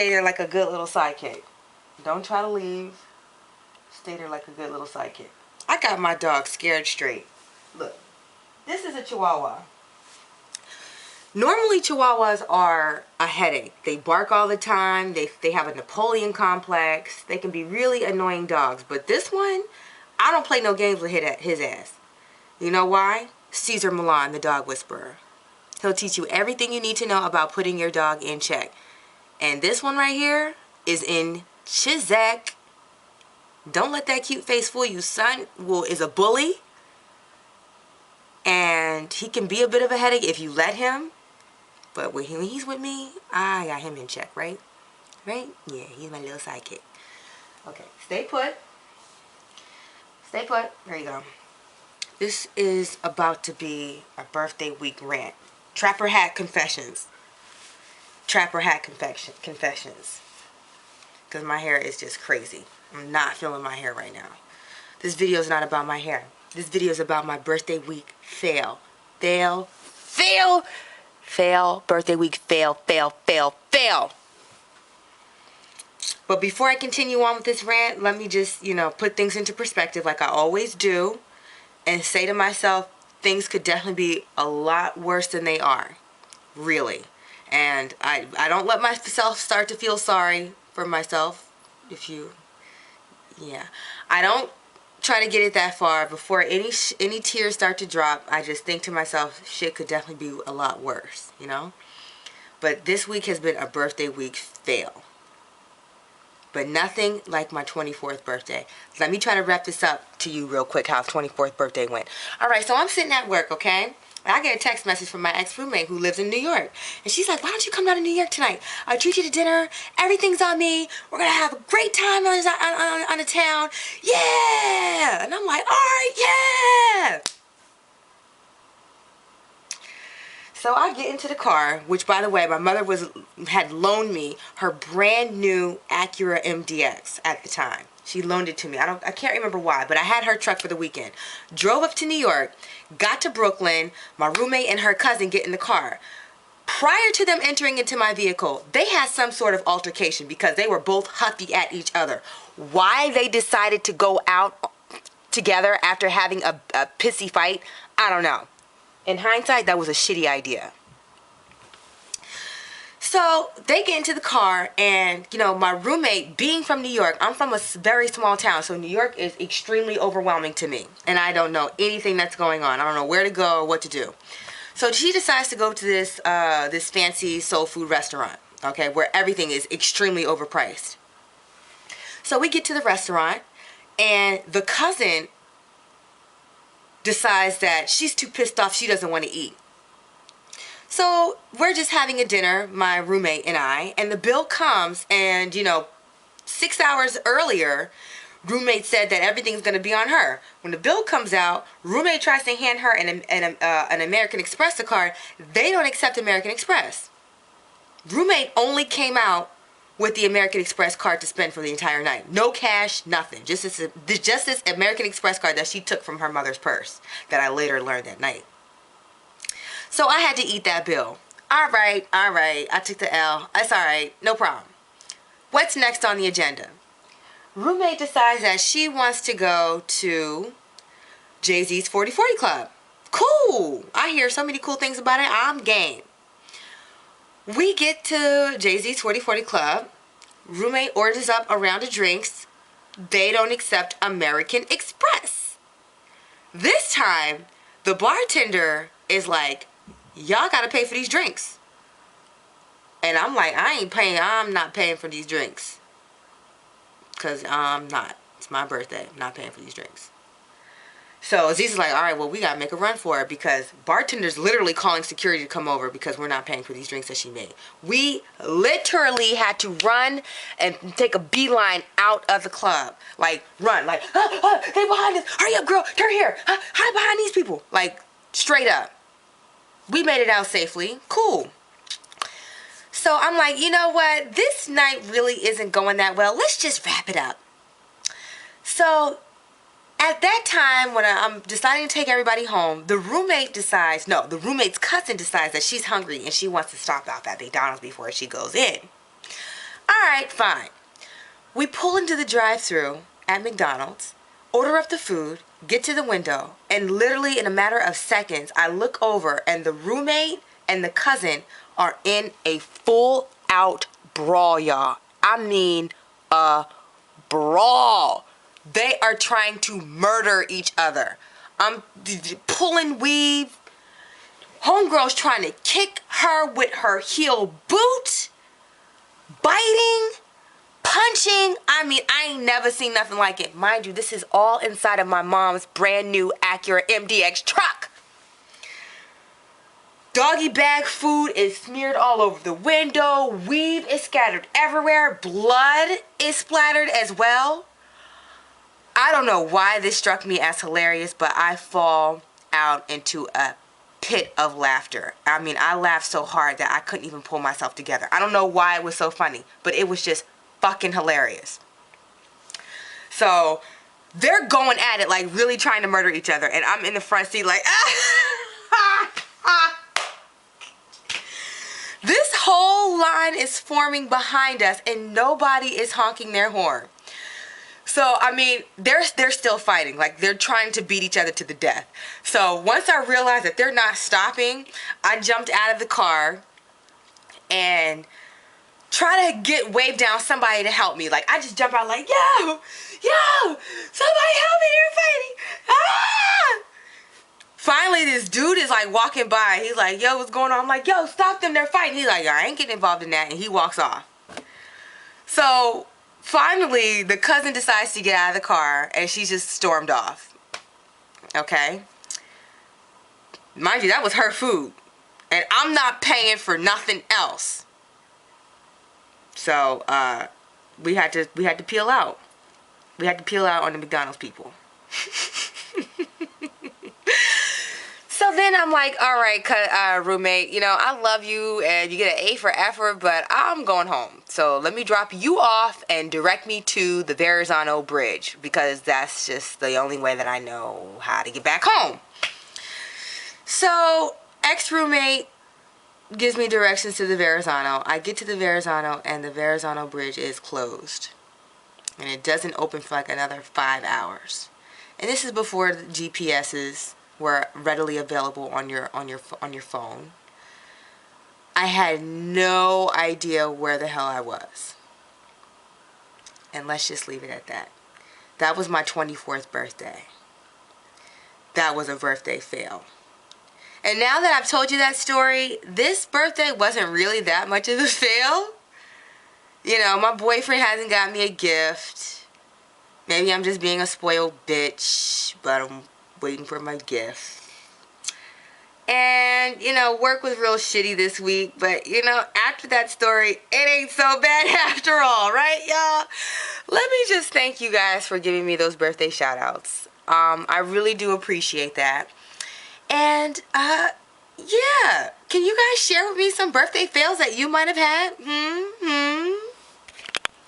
Stay there like a good little sidekick. Don't try to leave. Stay there like a good little sidekick. I got my dog scared straight. Look, this is a Chihuahua. Normally Chihuahuas are a headache. They bark all the time. They have a Napoleon complex. They can be really annoying dogs. But this one, I don't play no games with his ass. You know why? Caesar Milan, the dog whisperer. He'll teach you everything you need to know about putting your dog in check. And this one right here is in Chizek. Don't let that cute face fool you. Son is a bully. And he can be a bit of a headache if you let him. But when he's with me, I got him in check, right? Right? Yeah, he's my little sidekick. Okay, stay put. Stay put. There you go. This is about to be a birthday week rant. Trapper hat confessions. Trapper hat confessions. Because my hair is just crazy. I'm not feeling my hair right now. This video is not about my hair. This video is about my birthday week fail. Fail. Birthday week fail. But before I continue on with this rant, let me just, put things into perspective like I always do. And say to myself, things could definitely be a lot worse than they are. Really. And I don't let myself start to feel sorry for myself. I don't try to get it that far. Before any tears start to drop, I just think to myself, shit could definitely be a lot worse, But this week has been a birthday week fail. But nothing like my 24th birthday. Let me try to wrap this up to you real quick, how 24th birthday went. Alright, so I'm sitting at work, okay? And I get a text message from my ex-roommate who lives in New York. And she's like, why don't you come down to New York tonight? I'll treat you to dinner. Everything's on me. We're going to have a great time on the town. Yeah! And I'm like, alright, yeah! So I get into the car, which, by the way, my mother had loaned me her brand new Acura MDX at the time. She loaned it to me. I can't remember why, but I had her truck for the weekend. Drove up to New York, got to Brooklyn. My roommate and her cousin get in the car. Prior to them entering into my vehicle, they had some sort of altercation because they were both huffy at each other. Why they decided to go out together after having a pissy fight, I don't know. In hindsight, that was a shitty idea. So they get into the car and, my roommate, being from New York, I'm from a very small town, so New York is extremely overwhelming to me. And I don't know anything that's going on. I don't know where to go or what to do. So she decides to go to this fancy soul food restaurant, okay, where everything is extremely overpriced. So we get to the restaurant and the cousin decides that she's too pissed off, she doesn't want to eat. So we're just having a dinner, my roommate and I, and the bill comes and, 6 hours earlier, roommate said that everything's going to be on her. When the bill comes out, roommate tries to hand her an American Express card. They don't accept American Express. Roommate only came out with the American Express card to spend for the entire night. No cash, nothing. Just this American Express card that she took from her mother's purse that I later learned that night. So I had to eat that bill. All right. I took the L. That's all right. No problem. What's next on the agenda? Roommate decides that she wants to go to Jay-Z's 40/40 Club. Cool. I hear so many cool things about it. I'm game. We get to Jay-Z's 40/40 Club. Roommate orders up a round of drinks. They don't accept American Express. This time, the bartender is like, y'all gotta pay for these drinks. And I'm like, I'm not paying for these drinks. Because I'm not. It's my birthday. I'm not paying for these drinks. So Aziz is like, all right, well, we got to make a run for it because bartender's literally calling security to come over because we're not paying for these drinks that she made. We literally had to run and take a beeline out of the club. Like, run. Like, they behind us. Hurry up, girl. Turn here. Hide behind these people. Like, straight up. We made it out safely. Cool. So I'm like, you know what? This night really isn't going that well. Let's just wrap it up. So at that time, when I'm deciding to take everybody home, the roommate's cousin decides that she's hungry and she wants to stop off at McDonald's before she goes in. Alright, fine. We pull into the drive-thru at McDonald's, order up the food, get to the window, and literally in a matter of seconds, I look over and the roommate and the cousin are in a full-out brawl, y'all. I mean, a brawl. They are trying to murder each other. I'm pulling weave. Homegirl's trying to kick her with her heel boot. Biting. Punching. I mean, I ain't never seen nothing like it. Mind you, this is all inside of my mom's brand new Acura MDX truck. Doggy bag food is smeared all over the window. Weave is scattered everywhere. Blood is splattered as well. I don't know why this struck me as hilarious, but I fall out into a pit of laughter. I mean, I laughed so hard that I couldn't even pull myself together. I don't know why it was so funny, but it was just fucking hilarious. So they're going at it, like really trying to murder each other, and I'm in the front seat like, This whole line is forming behind us and nobody is honking their horn. So, I mean, they're still fighting. Like, they're trying to beat each other to the death. So, once I realized that they're not stopping, I jumped out of the car and try to wave down somebody to help me. Like, I just jump out like, yo, somebody help me, they're fighting. Ah! Finally, this dude is like walking by. He's like, yo, what's going on? I'm like, yo, stop them, they're fighting. He's like, I ain't getting involved in that. And he walks off. So, finally, the cousin decides to get out of the car and she just stormed off. Okay? Mind you, that was her food. And I'm not paying for nothing else. So, we had to peel out. We had to peel out on the McDonald's people. So then I'm like, all right, roommate, you know, I love you and you get an A for effort, but I'm going home. So let me drop you off and direct me to the Verrazano Bridge because that's just the only way that I know how to get back home. So ex-roommate gives me directions to the Verrazano. I get to the Verrazano and the Verrazano Bridge is closed. And it doesn't open for like another 5 hours. And this is before the GPSs were readily available on your phone. I had no idea where the hell I was. And let's just leave it at that. That was my 24th birthday. That was a birthday fail. And now that I've told you that story, this birthday wasn't really that much of a fail. You know, my boyfriend hasn't got me a gift. Maybe I'm just being a spoiled bitch, but I'm waiting for my gift. And, you know, work was real shitty this week, but, you know, after that story, it ain't so bad after all, right, y'all? Let me just thank you guys for giving me those birthday shout-outs. I really do appreciate that. And, yeah, can you guys share with me some birthday fails that you might have had?